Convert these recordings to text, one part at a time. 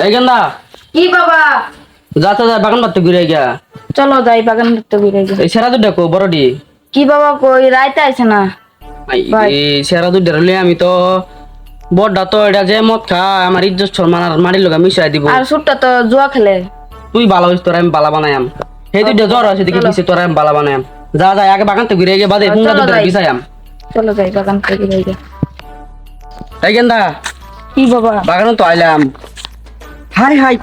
এই গেন্দা কি বাবা? যাতে যায় বাগান বাড়তে ঘুরে গিয়া চলো যাই বাগান দেখতে ঘুরে যাই। এই সেরা দুধ ডাকো বড়ডি কি বাবা কই রাইতে আইছে না? ভাই। এই সেরা দুধ ডারলে আমি তো বড়টা তো এটা যে মদ খা আমার ইজ্জত সম্মান আর মারির লগা মিশাই দিব। আর সুটটা তো জুয়া খেলে। তুই বালা হইস তোরা আমি বালা বানায়াম সেই দুইটা জ্বর আছে দেখি পিছে তোরা আমি বালা বানায়াম। যা যা আগে বাগানতে ঘুরে গিয়ে বাদে পুঙ্গা চলো দুধ যাই। বিছায়াম। চলো যাই বাগান থেকে ঘুরে যাই। এই গেন্দা কি বাবা? বাগানে তো আইলাম। হাই হাই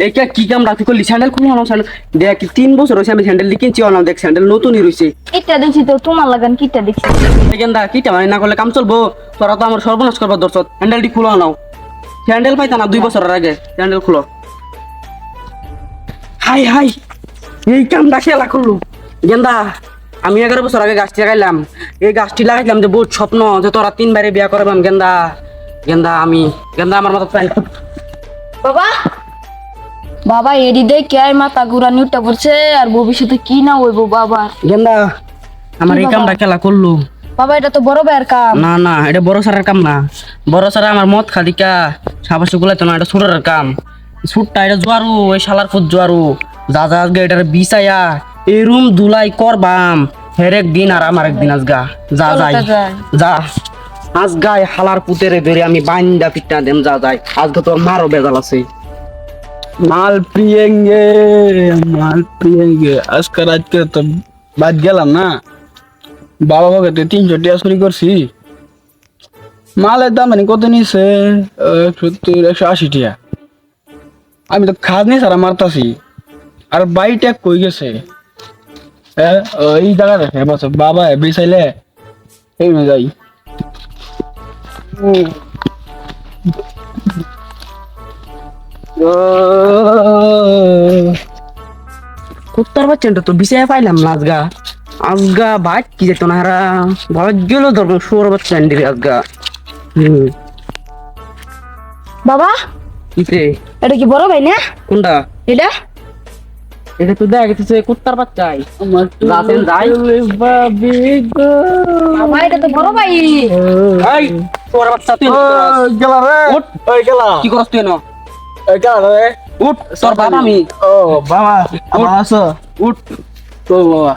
এইটা কি কাম রাখি করলি স্যান্ডেল খুলে আনো স্যান্ডেল দেখ 3 বছর হইছে আমি স্যান্ডেল কিনছি না দেখ স্যান্ডেল নতুনই রইছে। কিটা দেখছি তো তোমার লাগান কিটা দেখছি। এই গেন্দা কিটা মানে না করলে কাম চলবো তোরা তো আমার সর্বনাশ করবার দরছত স্যান্ডেলটি খুলে আনো। স্যান্ডেল পাইতা না 2 বছরের আগে স্যান্ডেল খুলো। হাই হাই এই কামটা খেলা করলু গেন্দা আমি 11 বছর আগে গাছটি লাগাইলাম। এই গাছটি লাগাইলাম যে বহুত স্বপ্ন যে তোরা 3 বারে বিয়া করবাম গেন্দা গেন্দা আমি গেন্দা আমার মাথা প্যান্ট বাবা বাবা এডি দে কে মাথা গুরানি উঠা পড়ছে আর ভবিষ্যতে কি না হইব বাবা। গেন্দা আমার এই বাবা? কামটা খেলা করলু। বাবা এটা তো বড় ভাইয়ের কাম। না না এটা বড় সারের কাম না। বড় সারা আমার মদ খাদিকা সাবাসে গুলাইতো না এটা ছোটর কাম। ছুটটা এটা জোয়ারু এই শালার ফুট জোয়ারু যা যা আজকে এটার বিছায়া এই রুম ধুলাই করবাম হের একদিন আর আমার একদিন আজগা যা চলো যাই তা যাই। যা আজগায় হালার পুতেরে ধরে আমি বান্দা পিটা দেম যা যাই আজকে তোর মারও বেজাল আছে। माल पियेंगे माल पियेंगे আজকে রাতকে তো বাদ গেলাম না বাবা বাবাকে 300 টাকা চুরি করছি মালের দাম মানে কত নিছে 170 180 টাকা আমি তো খাদ নি সারা মারতাছি আর বাইটা কই গেছে এই জায়গা দেখে বস বাবা বিছাইলে এই মে যাই কুত্তার বাচ্চাটা তো বিছায়া পাইলাম না আজগা আজগা বাইক কি যেত না হারা ভাগ গেল ধরবো শুয়ার বাচ্চা আন্ডিরে আজগা বাবা কিতে এটা কি বড় ভাই না? কোনটা এটা এটা তো দেখা গেছে কুত্তার বাচ্চাই আমার যাতেন যাই বাবি গো বাবা এটা তো বড় ভাই। এই তোর বাচ্চা তুই গেলা রে উঠ। ওই গেলা কি করছ তুই না গেলা রে উঠ তোর বাবা আমি ও বাবা আমার আছো উঠ তো বাবা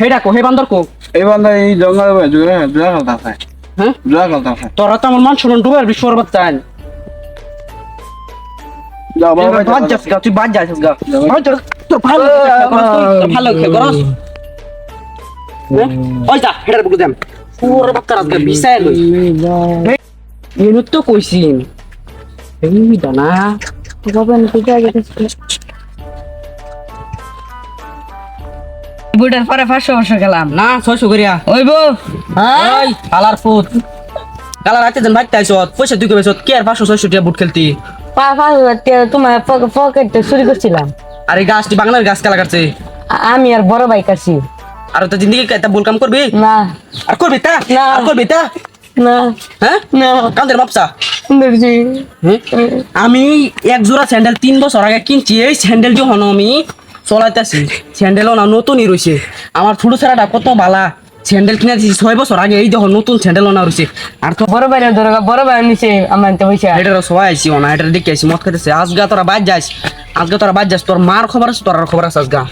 হেডা কো হে বান্দর কো এই বান্দা এই জঙ্গল জুড়ে জুড়ে খেলতে আছে হ্যাঁ জুড়ে খেলতে আছে তোরা তো আমার মান শুনুন ডুবের বিশ্বর বাচ্চা যাও বাবা বাদ যাস গা তুই বাদ যাস গা তোর ভালো ভালো খেয়ে করস ওই যা হেডার বুকে যাম পুরো বাচ্চা আজকে বিছায় লই এনু তো কইছিন এই দানা বাবা নিতে যাই গেছে। বুড়ার পরে 500 গেলাম না 600 করিয়া ওইব। হ্যাঁ ওই হালার ফুট কালার রাতে দেন বাইতে আইছত পয়সা তুই কইছত কে আর 500 600 টাকা বুট খেলতি তোমার পকেটে চুরি করছিলাম। আর এই গাছটি বাংলার গাছ কালা কাটছে আমি আর বড় ভাই কাছি আর তো জিন্দগি কাইতা ভুল কাম করবি না আর করবি তা না। আর করবি তা না হ্যাঁ না কান্দের মাপসা দেখছি আমি এক জোড়া স্যান্ডেল 3 বছর আগে কিনছি এই স্যান্ডেল যখন আমি চলাইতেছি স্যান্ডেলও না নতুনই রয়েছে আমার ছোট ছেলেটা কত বালা স্যান্ডেল কিনে দিয়েছি 6 বছর আগে এই যখন নতুন স্যান্ডেল না রয়েছে আর তো বড় ভাই ধরে বড় ভাই নিচে আমার তো পয়সা এটারও সবাই আইছি না এটা দেখে আইছি মদ খাইতেছে আজগা তোরা বাদ যাস আজকে তোরা বাদ যাস তোর মার খবর আছে তোর খবর আছে আজগা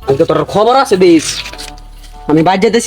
আজকে তোর খবর আছে দিস আমি বাদ যাইতেছি